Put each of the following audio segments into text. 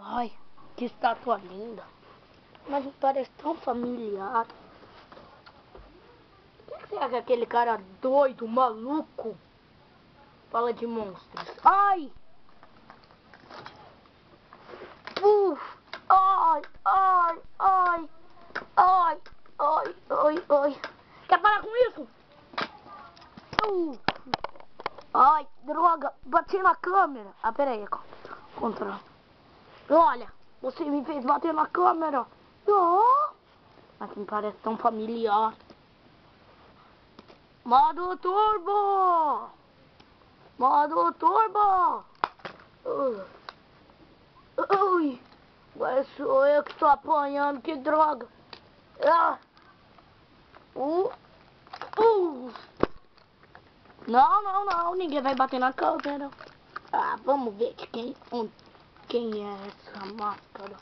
Ai, que estátua linda. Mas me parece tão familiar. O que será que aquele cara doido, maluco, fala de monstros? Ai! Ai, ai, ai, ai, ai, ai, ai. Quer parar com isso? Ai, droga, bati na câmera. Ah, pera aí, contra. Olha, você me fez bater na câmera. Oh, mas me parece tão familiar. Modo turbo! Modo turbo! Ui, agora sou eu que estou apanhando, que droga! Ah. Não, não, não, ninguém vai bater na câmera. Ah, vamos ver quem é essa máscara.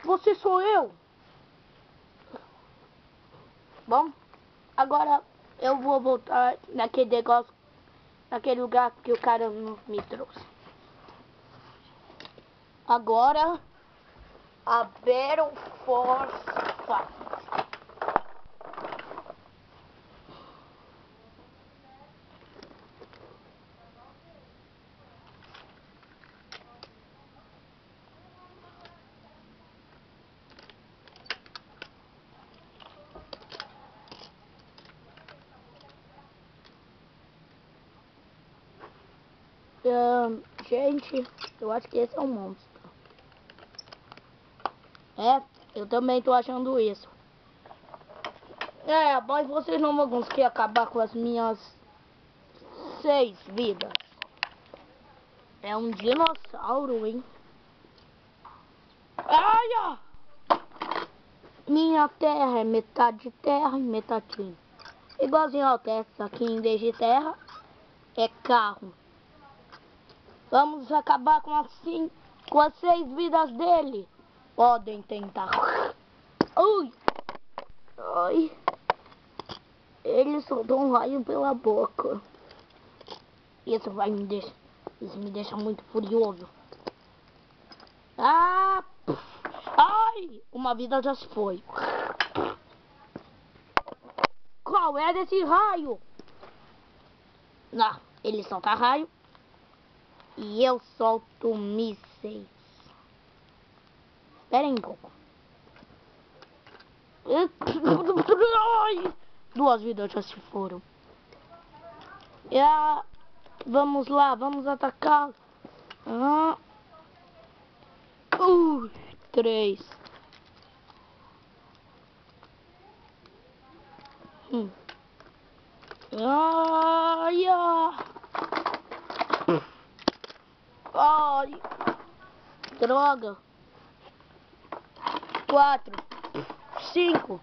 Você sou eu. Bom, agora eu vou voltar naquele negócio, naquele lugar que o cara me trouxe. Agora, a Battle Force Fight. Gente, eu acho que esse é um monstro. É, eu também tô achando isso. É, mas vocês não vão conseguir acabar com as minhas 6 vidas. É um dinossauro, hein? Ai, minha terra é metade terra e metade... Igualzinho ao Texas, aqui em vez de terra, é carro. Vamos acabar com as 6 vidas dele. Podem tentar. Ui! Ai! Ele soltou um raio pela boca. Isso me deixa muito furioso. Ah! Ai! Uma vida já se foi. Qual é desse raio? Não, ele solta raio. E eu solto mísseis. Esperem um pouco. Ai, 2 vidas já se foram. Vamos lá, vamos atacar. 3. Ai, ai, droga. 4, 5.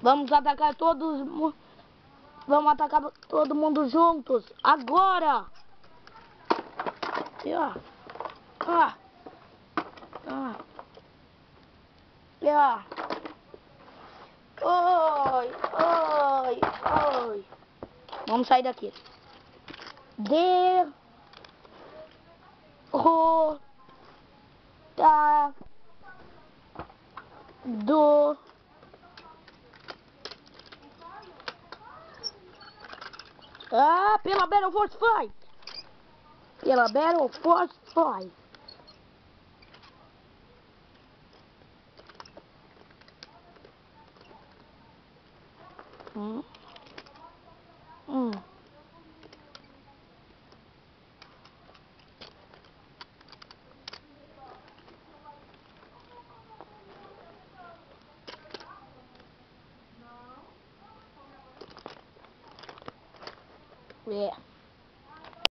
Vamos atacar Vamos atacar todo mundo juntos. Agora. Ai, ai, ai. Vamos sair daqui. Pela Battle Force Fight. Pela Battle Force Fight. Yeah.